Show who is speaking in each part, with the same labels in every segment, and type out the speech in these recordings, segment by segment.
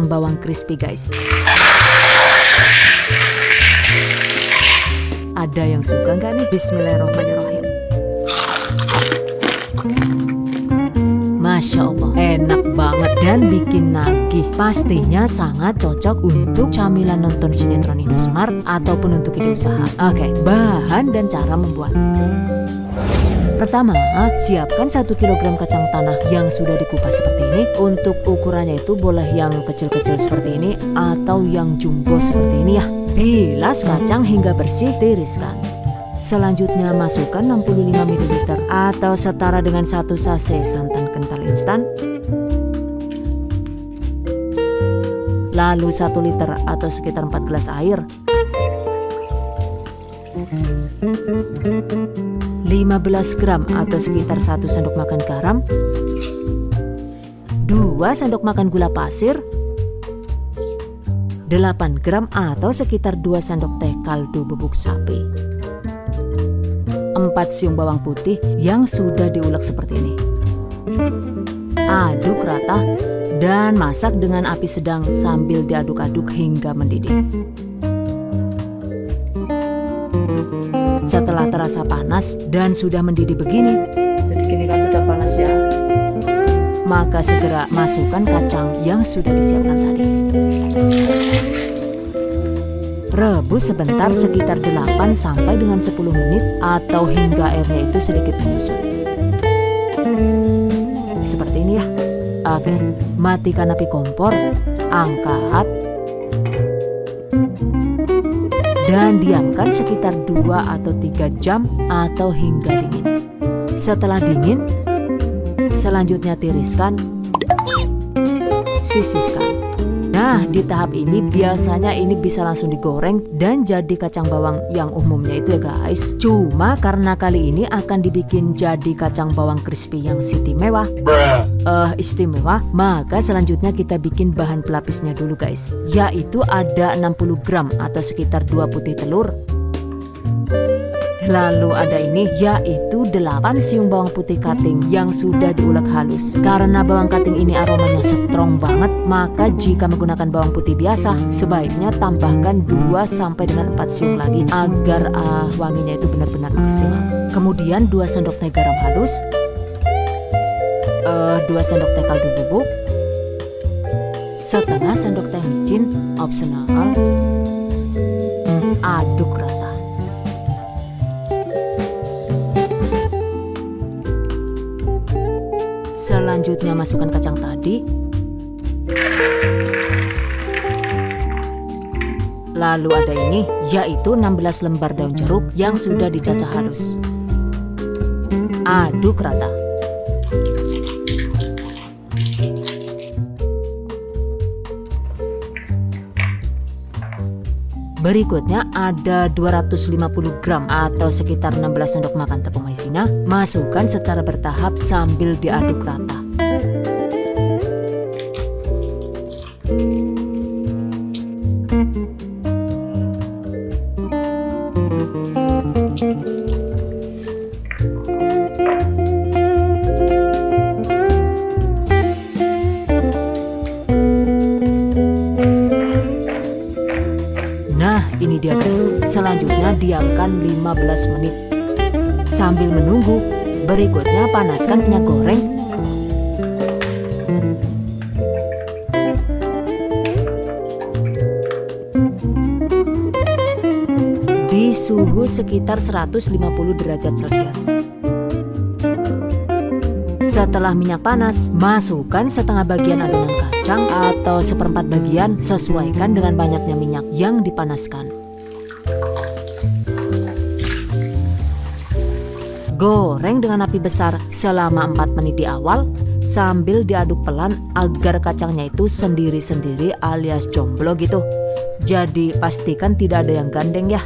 Speaker 1: kacang bawang crispy guys. Ada yang suka nggak nih? Bismillahirrahmanirrahim. Masya Allah, enak banget dan bikin nagih. Pastinya sangat cocok untuk camilan nonton sinetron Indosmart ataupun untuk ide usaha. Oke, bahan dan cara membuat. Pertama, siapkan 1 kg kacang tanah yang sudah dikupas seperti ini. Untuk ukurannya itu boleh yang kecil-kecil seperti ini atau yang jumbo seperti ini ya. Bilas kacang hingga bersih, tiriskan. Selanjutnya masukkan 65 ml atau setara dengan 1 sachet santan kental instan. Lalu 1 liter atau sekitar 4 gelas air. 15 gram atau sekitar 1 sendok makan garam. 2 sendok makan gula pasir. 8 gram atau sekitar 2 sendok teh kaldu bubuk sapi. 4 siung bawang putih yang sudah diulek seperti ini. Aduk rata dan masak dengan api sedang sambil diaduk-aduk hingga mendidih. Setelah terasa panas dan sudah mendidih begini, jadi gini kan sudah panas ya, maka segera masukkan kacang yang sudah disiapkan tadi. Rebus sebentar sekitar 8 sampai dengan 10 menit atau hingga airnya itu sedikit menyusut. Seperti ini ya. Oke, matikan api kompor, angkat, dan diamkan sekitar 2 atau 3 jam atau hingga dingin. Setelah dingin, selanjutnya tiriskan, sisihkan. Nah, di tahap ini biasanya ini bisa langsung digoreng dan jadi kacang bawang yang umumnya itu ya guys. Cuma karena kali ini akan dibikin jadi kacang bawang crispy yang istimewa, maka selanjutnya kita bikin bahan pelapisnya dulu guys. Yaitu ada 60 gram atau sekitar 2 putih telur. Lalu ada ini, yaitu 8 siung bawang putih cutting yang sudah diulek halus. Karena bawang cutting ini aromanya strong banget, maka jika menggunakan bawang putih biasa, sebaiknya tambahkan 2 sampai dengan 4 siung lagi agar wanginya itu benar-benar maksimal. Kemudian 2 sendok teh garam halus, 2 sendok teh kaldu bubuk, setengah sendok teh micin, opsional. Aduk rata. Selanjutnya masukkan kacang tadi. Lalu ada ini, yaitu 16 lembar daun jeruk yang sudah dicacah halus. Aduk rata. Berikutnya ada 250 gram atau sekitar 16 sendok makan tepung maizena. Masukkan secara bertahap sambil diaduk rata. Nah, ini dia guys. Selanjutnya diamkan 15 menit. Sambil menunggu, berikutnya panaskan minyak goreng. Di suhu sekitar 150 derajat Celcius. Setelah minyak panas, masukkan setengah bagian adonan kacang atau seperempat bagian, sesuaikan dengan banyaknya minyak yang dipanaskan. Goreng dengan api besar selama 4 menit di awal sambil diaduk pelan agar kacangnya itu sendiri-sendiri alias jomblo gitu. Jadi pastikan tidak ada yang gandeng ya.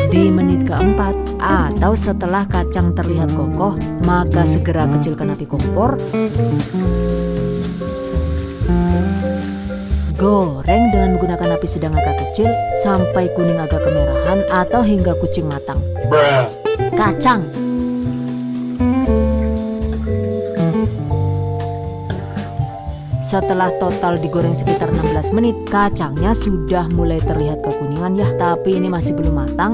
Speaker 1: Di menit keempat atau setelah kacang terlihat kokoh, maka segera kecilkan api kompor. Goreng dengan menggunakan api sedang agak kecil sampai kuning agak kemerahan atau hingga kucing matang. kacang. Setelah total digoreng sekitar 16 menit, kacangnya sudah mulai terlihat kekuningan ya, tapi ini masih belum matang.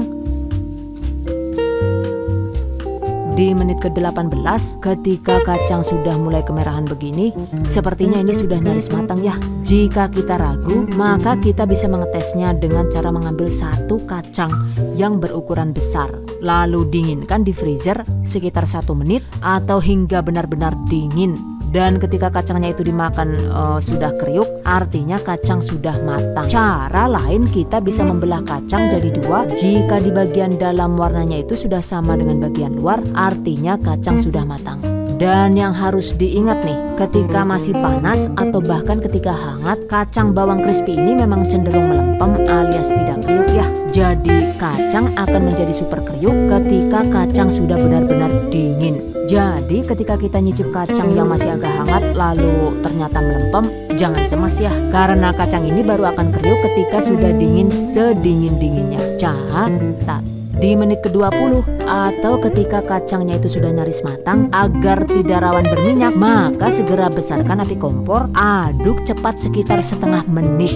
Speaker 1: Di menit ke-18, ketika kacang sudah mulai kemerahan begini, sepertinya ini sudah nyaris matang ya. Jika kita ragu, maka kita bisa mengetesnya dengan cara mengambil satu kacang yang berukuran besar, lalu dinginkan di freezer sekitar 1 menit atau hingga benar-benar dingin. Dan ketika kacangnya itu dimakan sudah kriuk, artinya kacang sudah matang. Cara lain kita bisa membelah kacang jadi 2. Jika di bagian dalam warnanya itu sudah sama dengan bagian luar, artinya kacang sudah matang. Dan yang harus diingat nih, ketika masih panas atau bahkan ketika hangat, kacang bawang crispy ini memang cenderung melempem alias tidak kriuk ya. Jadi kacang akan menjadi super kriuk ketika kacang sudah benar-benar dingin. Jadi ketika kita nyicip kacang yang masih agak hangat lalu ternyata melempem, jangan cemas ya, karena kacang ini baru akan kriuk ketika sudah dingin sedingin-dinginnya. Catat. Di menit ke-20 atau ketika kacangnya itu sudah nyaris matang, agar tidak rawan berminyak, maka segera besarkan api kompor, aduk cepat sekitar setengah menit.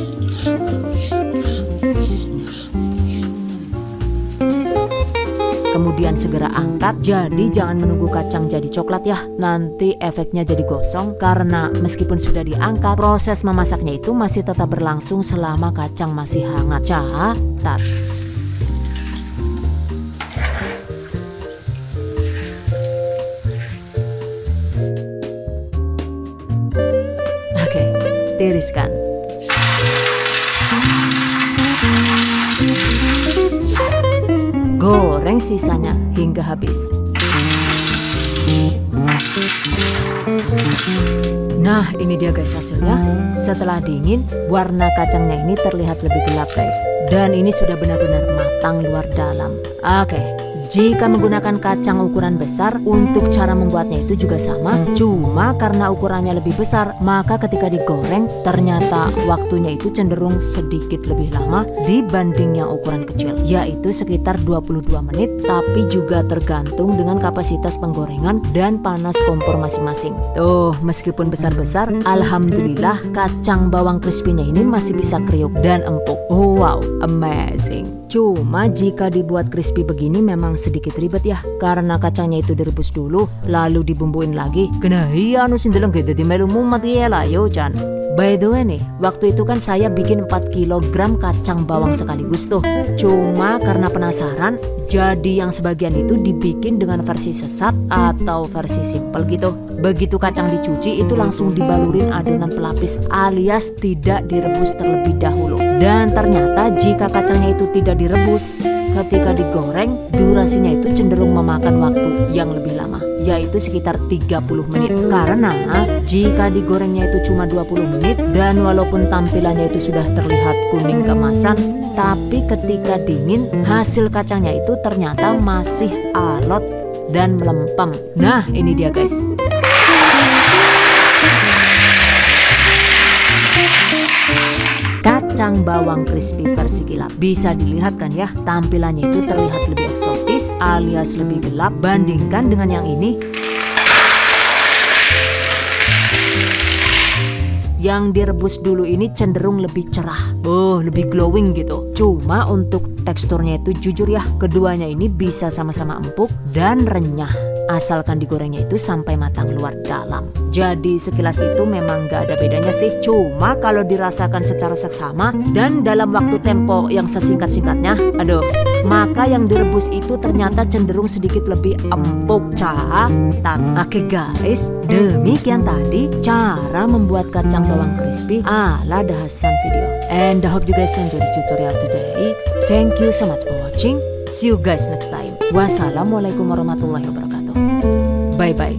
Speaker 1: Kemudian segera angkat, jadi jangan menunggu kacang jadi coklat ya, nanti efeknya jadi gosong, karena meskipun sudah diangkat, proses memasaknya itu masih tetap berlangsung selama kacang masih hangat. Catat. Oke, tiriskan. Goreng sisanya hingga habis. Nah, ini dia guys hasilnya. Setelah dingin, warna kacangnya ini terlihat lebih gelap guys. Dan ini sudah benar-benar matang luar dalam. Oke. Jika menggunakan kacang ukuran besar, untuk cara membuatnya itu juga sama. Cuma karena ukurannya lebih besar, maka ketika digoreng, ternyata waktunya itu cenderung sedikit lebih lama dibanding yang ukuran kecil, yaitu sekitar 22 menit, tapi juga tergantung dengan kapasitas penggorengan dan panas kompor masing-masing. Tuh, meskipun besar-besar, alhamdulillah kacang bawang crispy-nya ini masih bisa kriuk dan empuk. Wow, amazing. Cuma jika dibuat crispy begini memang sedikit ribet ya, karena kacangnya itu direbus dulu lalu dibumbuin lagi. Kena iya anu sindeleng gede di melu mumat ya lah yo Chan. By the way nih, waktu itu kan saya bikin 4 kg kacang bawang sekaligus tuh. Cuma karena penasaran, jadi yang sebagian itu dibikin dengan versi sesat atau versi simple gitu. Begitu kacang dicuci itu langsung dibalurin adonan pelapis alias tidak direbus terlebih dahulu. Dan ternyata jika kacangnya itu tidak direbus, ketika digoreng durasinya itu cenderung memakan waktu yang lebih lama, yaitu sekitar 30 menit. Karena jika digorengnya itu cuma 20 menit dan walaupun tampilannya itu sudah terlihat kuning keemasan, tapi ketika dingin hasil kacangnya itu ternyata masih alot dan melempem. Nah, ini dia guys. Kacang bawang crispy versi kilap. Bisa dilihat kan ya, tampilannya itu terlihat lebih eksotis alias lebih gelap. Bandingkan dengan yang ini, yang direbus dulu ini cenderung lebih cerah, lebih glowing gitu. Cuma untuk teksturnya itu jujur ya, keduanya ini bisa sama-sama empuk dan renyah, asalkan digorengnya itu sampai matang luar dalam. Jadi sekilas itu memang gak ada bedanya sih. Cuma kalau dirasakan secara seksama dan dalam waktu tempo yang sesingkat-singkatnya, maka yang direbus itu ternyata cenderung sedikit lebih empuk. Catat. Oke guys, demikian tadi cara membuat kacang bawang crispy ala The Hasan video. And I hope you guys enjoy this tutorial today. Thank you so much for watching. See you guys next time. Wassalamualaikum warahmatullahi wabarakatuh. Bye bye.